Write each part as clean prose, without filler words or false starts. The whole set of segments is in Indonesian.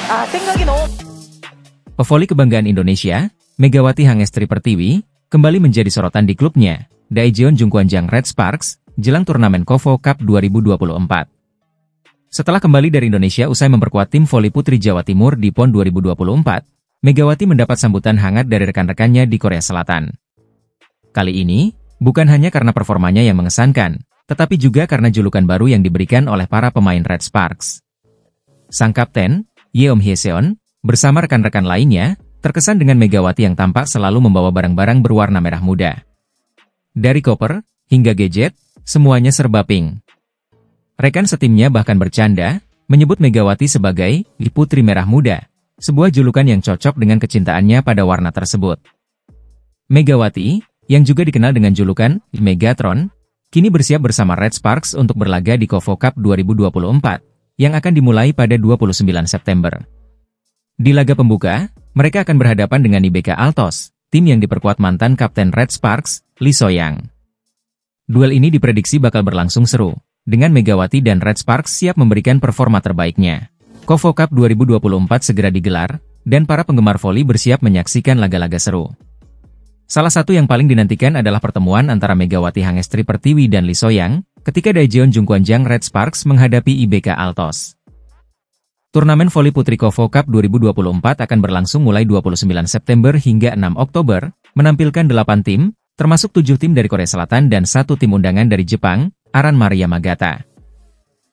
생각이 너무 Pevoli kebanggaan Indonesia, Megawati Hangestri Pertiwi, kembali menjadi sorotan di klubnya, Daejeon Jungkwanjang Red Sparks, jelang turnamen KOFO Cup 2024. Setelah kembali dari Indonesia usai memperkuat tim voli putri Jawa Timur di PON 2024, Megawati mendapat sambutan hangat dari rekan-rekannya di Korea Selatan. Kali ini, bukan hanya karena performanya yang mengesankan, tetapi juga karena julukan baru yang diberikan oleh para pemain Red Sparks. Sang kapten, Yeom Hyeseon, bersama rekan-rekan lainnya, terkesan dengan Megawati yang tampak selalu membawa barang-barang berwarna merah muda. Dari koper, hingga gadget, semuanya serba pink. Rekan setimnya bahkan bercanda, menyebut Megawati sebagai Putri Merah Muda, sebuah julukan yang cocok dengan kecintaannya pada warna tersebut. Megawati, yang juga dikenal dengan julukan Megatron, kini bersiap bersama Red Sparks untuk berlaga di KOFO Cup 2024, yang akan dimulai pada 29 September. Di laga pembuka, mereka akan berhadapan dengan IBK Altos, tim yang diperkuat mantan Kapten Red Sparks, Lee So-young. Duel ini diprediksi bakal berlangsung seru, dengan Megawati dan Red Sparks siap memberikan performa terbaiknya. KOFO Cup 2024 segera digelar, dan para penggemar voli bersiap menyaksikan laga-laga seru. Salah satu yang paling dinantikan adalah pertemuan antara Megawati Hangestri Pertiwi dan Lee So-young, ketika Daejeon Jungkwanjang Red Sparks menghadapi IBK Altos. Turnamen voli putri KOFO Cup 2024 akan berlangsung mulai 29 September hingga 6 Oktober, menampilkan 8 tim, termasuk 7 tim dari Korea Selatan dan 1 tim undangan dari Jepang, Aran Maria Magata.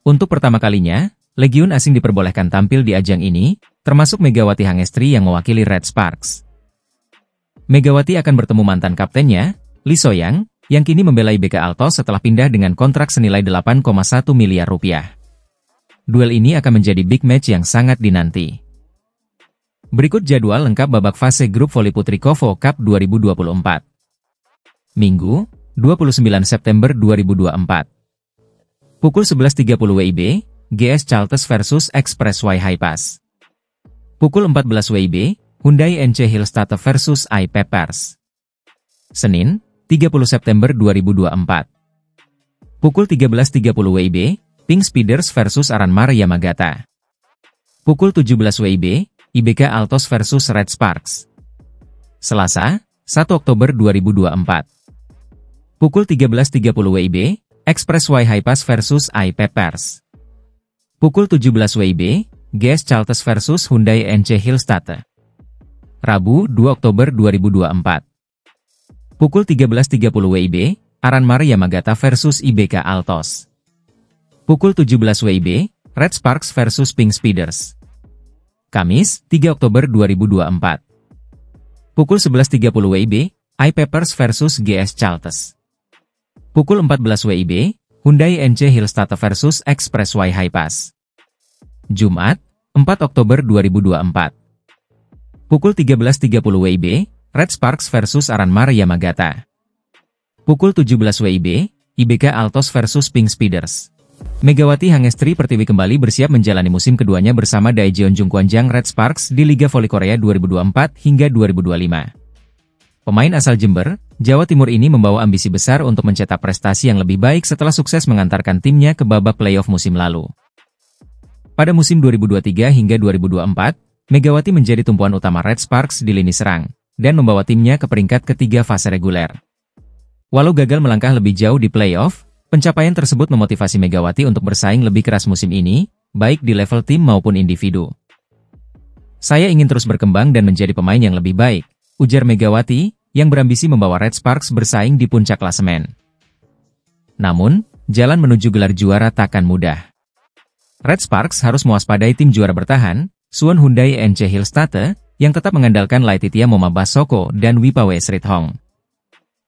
Untuk pertama kalinya, legiun asing diperbolehkan tampil di ajang ini, termasuk Megawati Hangestri yang mewakili Red Sparks. Megawati akan bertemu mantan kaptennya, Lee So-young, yang kini membela IBK Altos setelah pindah dengan kontrak senilai 8,1 miliar rupiah. Duel ini akan menjadi big match yang sangat dinanti. Berikut jadwal lengkap babak fase grup voli putri KOFO Cup 2024. Minggu, 29 September 2024. Pukul 11.30 WIB, GS Chalters versus Expressway Highpass. Pukul 14 WIB, Hyundai NC Hillstatter versus I Peppers. Senin, 30 September 2024. Pukul 13.30 WIB, Pink Speeders versus Aran Maria Magata. Pukul 17 WIB, IBK Altos versus Red Sparks. Selasa, 1 Oktober 2024. Pukul 13.30 WIB, Expressway Highpass versus I Peppers. Pukul 17 WIB, GS Chalters versus Hyundai NC Hillstatter. Rabu, 2 Oktober 2024. Pukul 13.30 WIB, Aran Maria Magata versus IBK Altos. Pukul 17 WIB, Red Sparks versus Pink Speeders. Kamis, 3 Oktober 2024. Pukul 11.30 WIB, I Peppers versus GS Chalters. Pukul 14 WIB, Hyundai NC Hillstatter versus Expressway Highpass. Jumat, 4 Oktober 2024. Pukul 13.30 WIB, Red Sparks versus Aran Maria Magata. Pukul 17 WIB, IBK Altos versus Pink Speeders. Megawati Hangestri Pertiwi kembali bersiap menjalani musim keduanya bersama Daejeon Jungkwanjang Red Sparks di Liga Voli Korea 2024 hingga 2025. Pemain asal Jember, Jawa Timur ini membawa ambisi besar untuk mencetak prestasi yang lebih baik setelah sukses mengantarkan timnya ke babak playoff musim lalu. Pada musim 2023 hingga 2024, Megawati menjadi tumpuan utama Red Sparks di lini serang, dan membawa timnya ke peringkat ketiga fase reguler. Walau gagal melangkah lebih jauh di playoff, pencapaian tersebut memotivasi Megawati untuk bersaing lebih keras musim ini, baik di level tim maupun individu. "Saya ingin terus berkembang dan menjadi pemain yang lebih baik," ujar Megawati, yang berambisi membawa Red Sparks bersaing di puncak klasemen. Namun, jalan menuju gelar juara takkan mudah. Red Sparks harus mewaspadai tim juara bertahan, Suwon Hyundai NC Hillstatter, yang tetap mengandalkan Laetitia Moma Basoko dan Wipawe Srithong.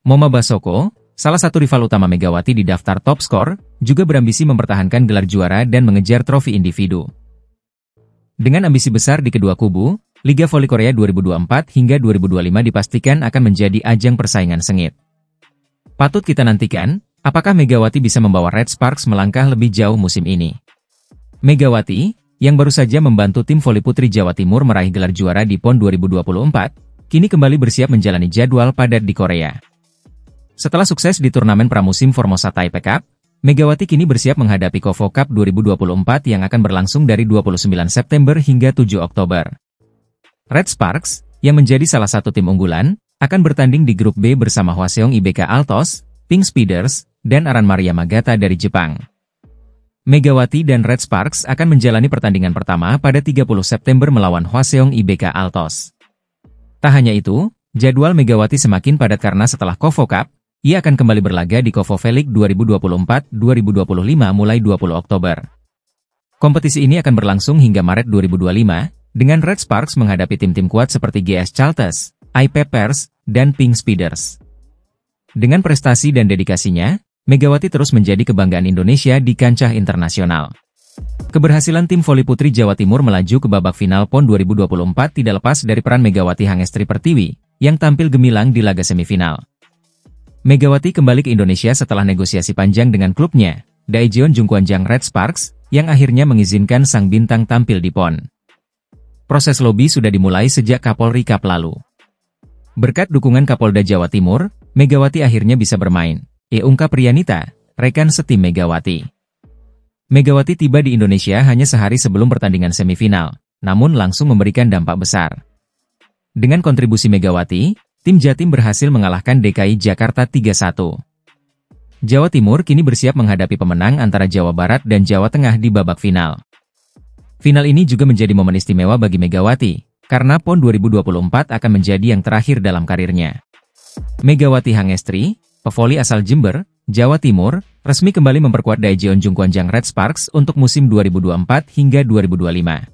Moma Basoko, salah satu rival utama Megawati di daftar top skor, juga berambisi mempertahankan gelar juara dan mengejar trofi individu. Dengan ambisi besar di kedua kubu, Liga Voli Korea 2024 hingga 2025 dipastikan akan menjadi ajang persaingan sengit. Patut kita nantikan, apakah Megawati bisa membawa Red Sparks melangkah lebih jauh musim ini. Megawati, yang baru saja membantu tim voli putri Jawa Timur meraih gelar juara di PON 2024, kini kembali bersiap menjalani jadwal padat di Korea. Setelah sukses di turnamen pramusim Formosa Taipei Cup, Megawati kini bersiap menghadapi KOFO Cup 2024 yang akan berlangsung dari 29 September hingga 7 Oktober. Red Sparks, yang menjadi salah satu tim unggulan, akan bertanding di grup B bersama Hwaseong IBK Altos, Pink Speeders, dan Aran Maria Magata dari Jepang. Megawati dan Red Sparks akan menjalani pertandingan pertama pada 30 September melawan Hwaseong IBK Altos. Tak hanya itu, jadwal Megawati semakin padat karena setelah KOFO Cup, ia akan kembali berlaga di KOFO V-League 2024-2025 mulai 20 Oktober. Kompetisi ini akan berlangsung hingga Maret 2025, dengan Red Sparks menghadapi tim-tim kuat seperti GS Chalters, iPepers, dan Pink Speeders. Dengan prestasi dan dedikasinya, Megawati terus menjadi kebanggaan Indonesia di kancah internasional. Keberhasilan tim voli putri Jawa Timur melaju ke babak final PON 2024 tidak lepas dari peran Megawati Hangestri Pertiwi, yang tampil gemilang di laga semifinal. Megawati kembali ke Indonesia setelah negosiasi panjang dengan klubnya, Daejeon Jungkwanjang Red Sparks, yang akhirnya mengizinkan sang bintang tampil di PON. Proses lobi sudah dimulai sejak Kapolri Cup lalu. Berkat dukungan Kapolda Jawa Timur, Megawati akhirnya bisa bermain, ungkap Rianita, rekan setim Megawati. Megawati tiba di Indonesia hanya sehari sebelum pertandingan semifinal, namun langsung memberikan dampak besar. Dengan kontribusi Megawati, tim Jatim berhasil mengalahkan DKI Jakarta 3-1. Jawa Timur kini bersiap menghadapi pemenang antara Jawa Barat dan Jawa Tengah di babak final. Final ini juga menjadi momen istimewa bagi Megawati, karena PON 2024 akan menjadi yang terakhir dalam karirnya. Megawati Hangestri, pevoli asal Jember, Jawa Timur, resmi kembali memperkuat Daejeon Jungkwanjang Red Sparks untuk musim 2024 hingga 2025.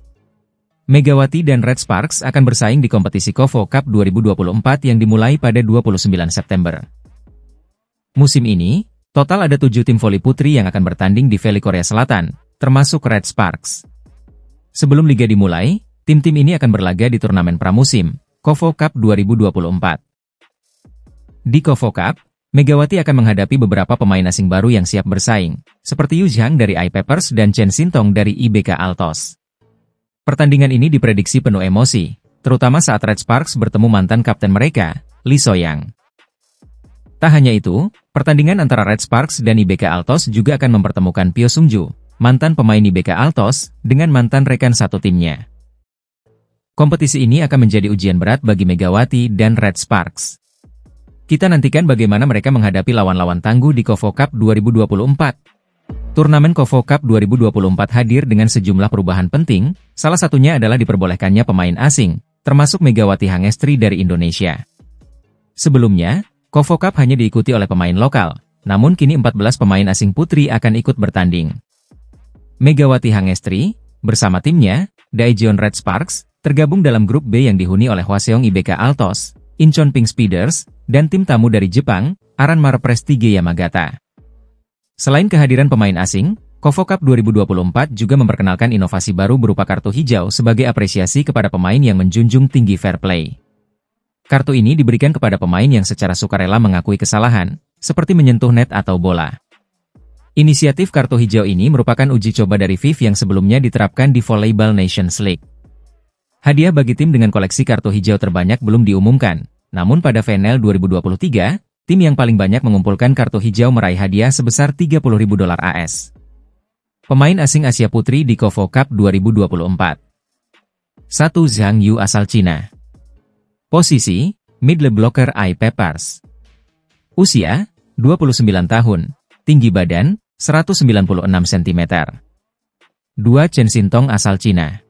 Megawati dan Red Sparks akan bersaing di kompetisi KOFO Cup 2024 yang dimulai pada 29 September. Musim ini, total ada 7 tim voli putri yang akan bertanding di V-League Korea Selatan, termasuk Red Sparks. Sebelum liga dimulai, tim-tim ini akan berlaga di turnamen pramusim, KOFO Cup 2024. Di KOFO Cup, Megawati akan menghadapi beberapa pemain asing baru yang siap bersaing, seperti Yu Zhang dari iPepers dan Chen Sintong dari IBK Altos. Pertandingan ini diprediksi penuh emosi, terutama saat Red Sparks bertemu mantan kapten mereka, Lee So-yang. Tak hanya itu, pertandingan antara Red Sparks dan IBK Altos juga akan mempertemukan Pyo Sung-ju, mantan pemain IBK Altos, dengan mantan rekan satu timnya. Kompetisi ini akan menjadi ujian berat bagi Megawati dan Red Sparks. Kita nantikan bagaimana mereka menghadapi lawan-lawan tangguh di KOFO Cup 2024. Turnamen KOFO Cup 2024 hadir dengan sejumlah perubahan penting, salah satunya adalah diperbolehkannya pemain asing, termasuk Megawati Hangestri dari Indonesia. Sebelumnya, KOFO Cup hanya diikuti oleh pemain lokal, namun kini 14 pemain asing putri akan ikut bertanding. Megawati Hangestri, bersama timnya, Daejeon Red Sparks, tergabung dalam grup B yang dihuni oleh Hwaseong IBK Altos, Incheon Pink Speeders, dan tim tamu dari Jepang, Aran Maria Yamagata. Selain kehadiran pemain asing, KOFO Cup 2024 juga memperkenalkan inovasi baru berupa kartu hijau sebagai apresiasi kepada pemain yang menjunjung tinggi fair play. Kartu ini diberikan kepada pemain yang secara sukarela mengakui kesalahan, seperti menyentuh net atau bola. Inisiatif kartu hijau ini merupakan uji coba dari FIF yang sebelumnya diterapkan di Volleyball Nations League. Hadiah bagi tim dengan koleksi kartu hijau terbanyak belum diumumkan, namun pada VNL 2023, tim yang paling banyak mengumpulkan kartu hijau meraih hadiah sebesar $30.000 AS. Pemain asing Asia Putri di KOFO Cup 2024. 1. Zhang Yu asal Cina. Posisi, middle blocker iPepers. Usia, 29 tahun. Tinggi badan, 196 cm. 2. Chen Sintong asal Cina.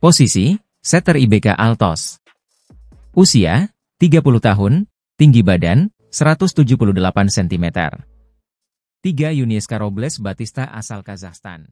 Posisi, setter IBK Altos. Usia, 30 tahun. Tinggi badan, 178 cm. 3. Yunieska Robles Batista asal Kazakhstan.